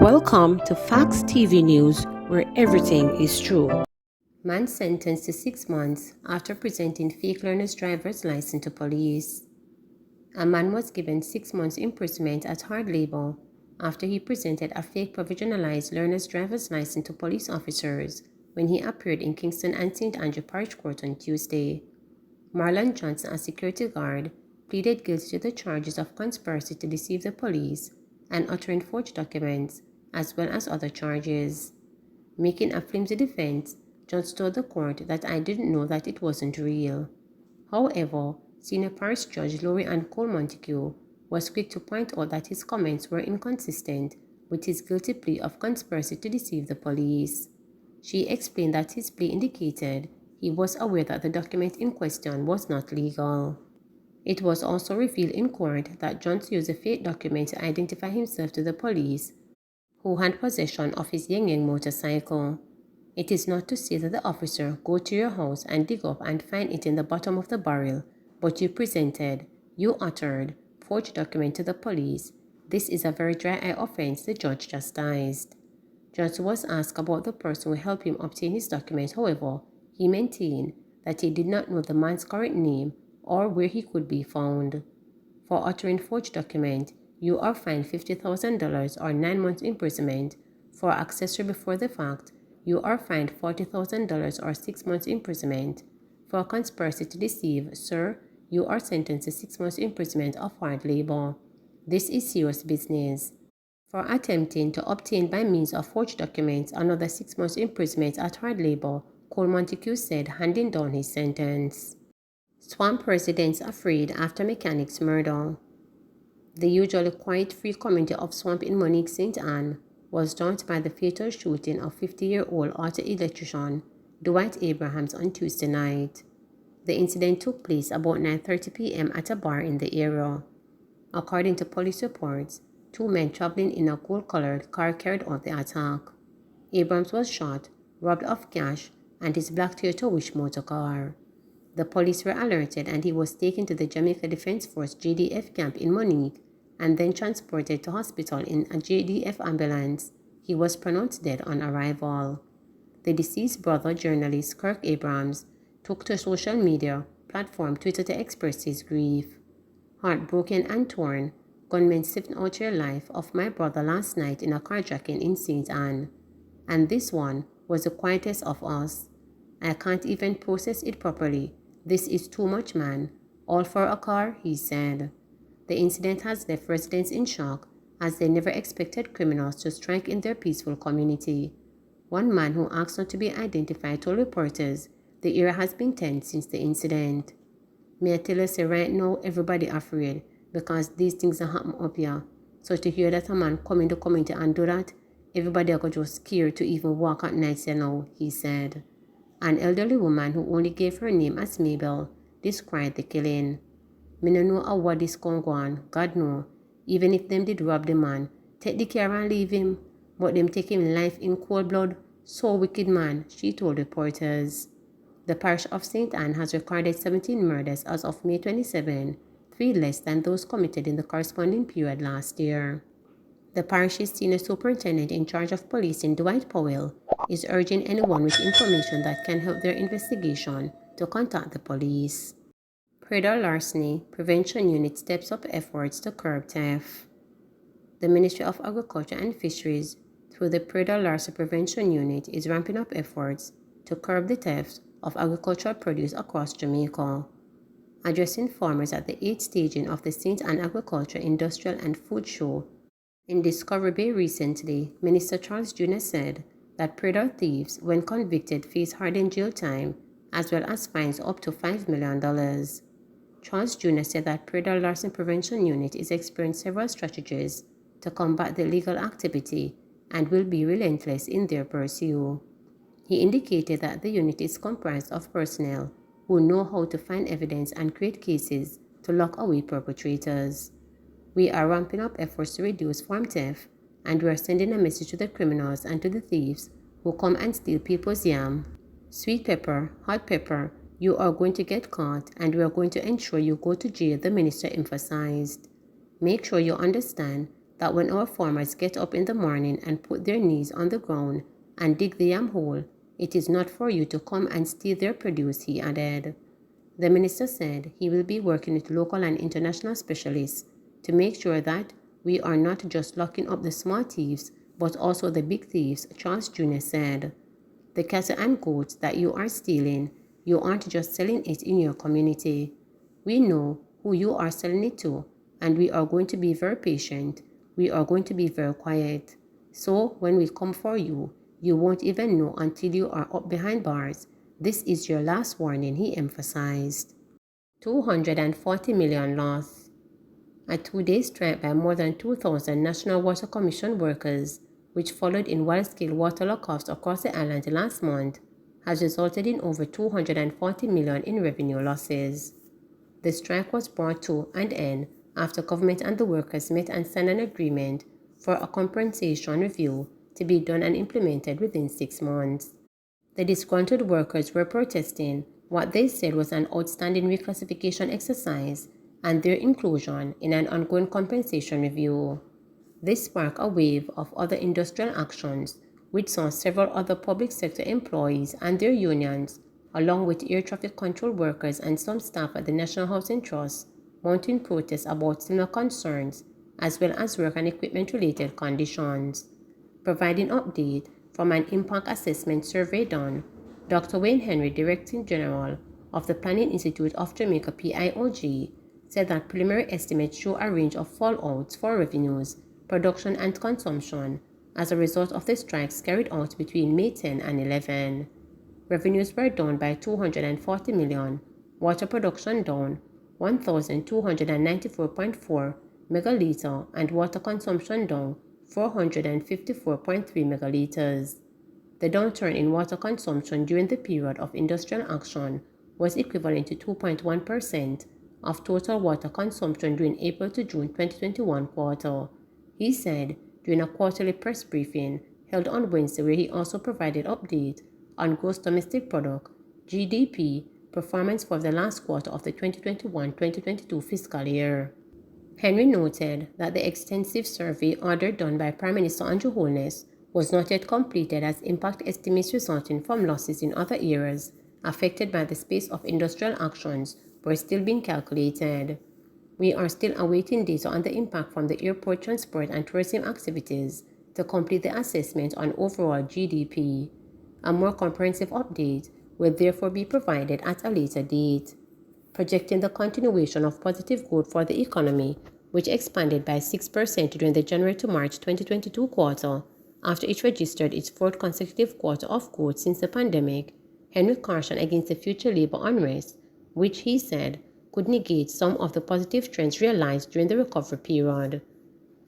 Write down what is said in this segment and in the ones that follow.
Welcome to Facts TV News, where everything is true. Man sentenced to 6 months after presenting fake learner's driver's license to police. A man was given 6 months imprisonment at hard labor after he presented a fake provisionalized learner's driver's license to police officers when he appeared in Kingston and St. Andrew Parish Court on Tuesday. Marlon Johnson, a security guard, pleaded guilty to the charges of conspiracy to deceive the police and uttering forged documents, as well as other charges. Making a flimsy defense, Johnson told the court that I didn't know that it wasn't real. However, Senior Parish Judge Laurie Ann Cole Montague was quick to point out that his comments were inconsistent with his guilty plea of conspiracy to deceive the police. She explained that his plea indicated he was aware that the document in question was not legal. It was also revealed in court that Johnson used a fake document to identify himself to the police, who had possession of his Yang motorcycle. It is not to say that the officer go to your house and dig up and find it in the bottom of the barrel, but you uttered, forged document to the police. This is a very dry eye offense, the judge chastised. Johnson was asked about the person who helped him obtain his document. However, he maintained that he did not know the man's current name or where he could be found. For uttering forged document, you are fined $50,000 or 9 months imprisonment. For accessory before the fact, you are fined $40,000 or 6 months imprisonment. For conspiracy to deceive, sir, you are sentenced to 6 months imprisonment of hard labor. This is serious business. For attempting to obtain by means of forged documents another 6 months imprisonment at hard labor, Cole Montague said, handing down his sentence. Swamp residents afraid after mechanic's murder. The usually quiet-free community of Swamp in Monique, St. Anne was daunted by the fatal shooting of 50-year-old auto electrician Dwight Abrahams on Tuesday night. The incident took place about 9:30 p.m. at a bar in the area. According to police reports, 2 men traveling in a gold-colored car carried out the attack. Abrams was shot, robbed of cash, and his black Toyota Wish motor car. The police were alerted and he was taken to the Jamaica Defense Force JDF camp in Monique and then transported to hospital in a JDF ambulance. He was pronounced dead on arrival. The deceased brother, journalist Kirk Abrams, took to social media platform Twitter to express his grief. Heartbroken and torn, gunmen sniffed out your life of my brother last night in a carjacking in St. Anne. And this one was the quietest of us. I can't even process it properly. This is too much, man. All for a car, he said. The incident has left residents in shock as they never expected criminals to strike in their peaceful community. One man who asked not to be identified told reporters the area has been tense since the incident. May I tell you, say right now, everybody afraid because these things are happening up here. So to hear that a man come in the community and do that, everybody are just scared to even walk at night now, he said. An elderly woman who only gave her name as Mabel described the killing. Me no know how what this can go on, God know. Even if them did rob the man, take the car and leave him, but them take him life in cold blood. So wicked, man, she told reporters. The parish of St. Anne has recorded 17 murders as of May 27, 3 less than those committed in the corresponding period last year. The parish's senior superintendent in charge of policing, Dwight Powell, is urging anyone with information that can help their investigation to contact the police. PRAEDA Larceny Prevention Unit steps up efforts to curb theft. The Ministry of Agriculture and Fisheries, through the PRAEDA Larceny Prevention Unit, is ramping up efforts to curb the theft of agricultural produce across Jamaica. Addressing farmers at the 8th staging of the St. Anne Agriculture, Industrial and Food Show in Discovery Bay recently, Minister Charles Jr. said that PRAEDA thieves, when convicted, face hardened jail time as well as fines up to $5 million. Charles Jr. said that PRAEDA Larceny Prevention Unit is exploring several strategies to combat the illegal activity and will be relentless in their pursuit. He indicated that the unit is comprised of personnel who know how to find evidence and create cases to lock away perpetrators. We are ramping up efforts to reduce farm theft, and we are sending a message to the criminals and to the thieves who come and steal people's yam, sweet pepper, hot pepper. You are going to get caught, and we are going to ensure you go to jail, the minister emphasized. Make sure you understand that when our farmers get up in the morning and put their knees on the ground and dig the yam hole, it is not for you to come and steal their produce, he added. The minister said he will be working with local and international specialists to make sure that we are not just locking up the small thieves, but also the big thieves, Charles Jr. said. The cattle and goats that you are stealing, you aren't just selling it in your community. We know who you are selling it to, and we are going to be very patient. We are going to be very quiet. So when we come for you, you won't even know until you are up behind bars. This is your last warning, he emphasized. 240 million loss. A two-day strike by more than 2,000 National Water Commission workers, which followed in wide-scale water lock-offs across the island last month, has resulted in over 240 million in revenue losses. The strike was brought to an end after government and the workers met and signed an agreement for a compensation review to be done and implemented within 6 months. The disgruntled workers were protesting what they said was an outstanding reclassification exercise and their inclusion in an ongoing compensation review. This sparked a wave of other industrial actions, which saw several other public sector employees and their unions, along with air traffic control workers and some staff at the National Housing Trust, mounting protests about similar concerns, as well as work and equipment-related conditions. Providing update from an impact assessment survey done, Dr. Wayne Henry, Director General of the Planning Institute of Jamaica PIOG, said that preliminary estimates show a range of fallouts for revenues, production and consumption as a result of the strikes carried out between May 10 and 11. Revenues were down by 240 million, water production down 1,294.4 megaliter, and water consumption down 454.3 megaliters. The downturn in water consumption during the period of industrial action was equivalent to 2.1% of total water consumption during April to June 2021 quarter, he said during a quarterly press briefing held on Wednesday, where he also provided update on gross domestic product (GDP) performance for the last quarter of the 2021-2022 fiscal year. Henry noted that the extensive survey order done by Prime Minister Andrew Holness was not yet completed, as impact estimates resulting from losses in other areas affected by the space of industrial actions were still being calculated. We are still awaiting data on the impact from the airport transport and tourism activities to complete the assessment on overall GDP. A more comprehensive update will therefore be provided at a later date. Projecting the continuation of positive growth for the economy, which expanded by 6% during the January to March 2022 quarter, after it registered its fourth consecutive quarter of growth since the pandemic, Henry cautioned against the future labor unrest, which he said could negate some of the positive trends realized during the recovery period.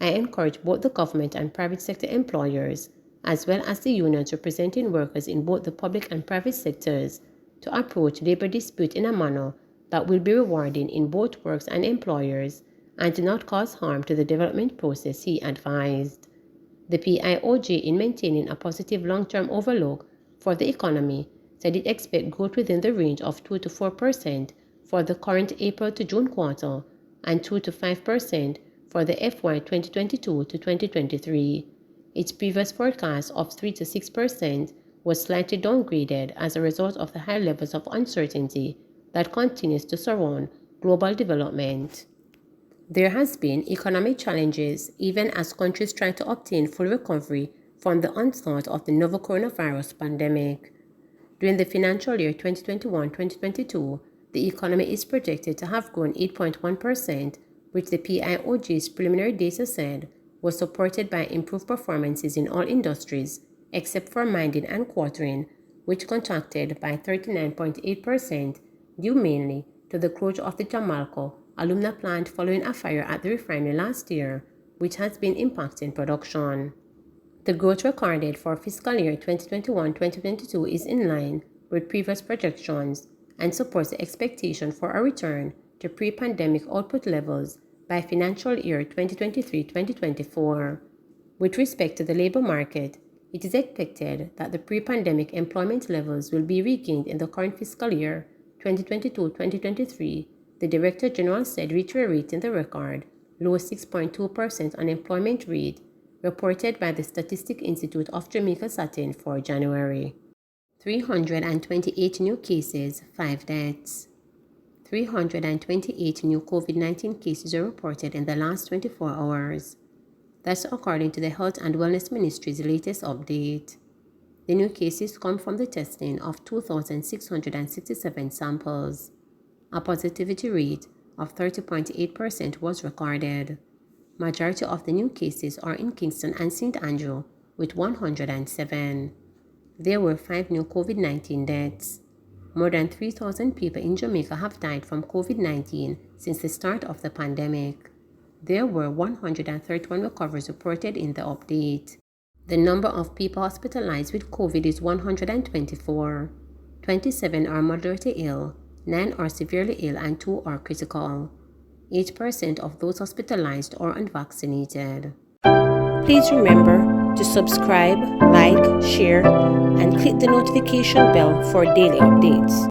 I encourage both the government and private sector employers, as well as the unions representing workers in both the public and private sectors, to approach labor dispute in a manner that will be rewarding in both works and employers and do not cause harm to the development process, he advised. The PIOG, in maintaining a positive long-term outlook for the economy, said it expects growth within the range of 2 to 4% for the current April to June quarter and 2 to 5% for the FY 2022 to 2023. Its previous forecast of 3 to 6% was slightly downgraded as a result of the high levels of uncertainty that continues to surround global development. There has been economic challenges even as countries try to obtain full recovery from the onslaught of the novel coronavirus pandemic. During the financial year 2021-2022, the economy is projected to have grown 8.1%, which the PIOG's preliminary data said was supported by improved performances in all industries except for mining and quartering, which contracted by 39.8%, due mainly to the closure of the Jamaica alumina plant following a fire at the refinery last year, which has been impacting production. The growth recorded for fiscal year 2021-2022 is in line with previous projections and supports the expectation for a return to pre-pandemic output levels by financial year 2023-2024. With respect to the labor market, it is expected that the pre-pandemic employment levels will be regained in the current fiscal year 2022-2023, the Director General said, reiterating the record low 6.2% unemployment rate reported by the Statistics Institute of Jamaica satin for January. 328 new cases, 5 deaths. 328 new COVID-19 cases were reported in the last 24 hours. That's according to the Health and Wellness Ministry's latest update. The new cases come from the testing of 2,667 samples. A positivity rate of 30.8% was recorded. Majority of the new cases are in Kingston and St. Andrew with 107. There were 5 new COVID-19 deaths. More than 3,000 people in Jamaica have died from COVID-19 since the start of the pandemic. There were 131 recoveries reported in the update. The number of people hospitalized with COVID is 124. 27 are moderately ill, 9 are severely ill, and 2 are critical. 8% of those hospitalized are unvaccinated. Please remember to subscribe, like, share, and click the notification bell for daily updates.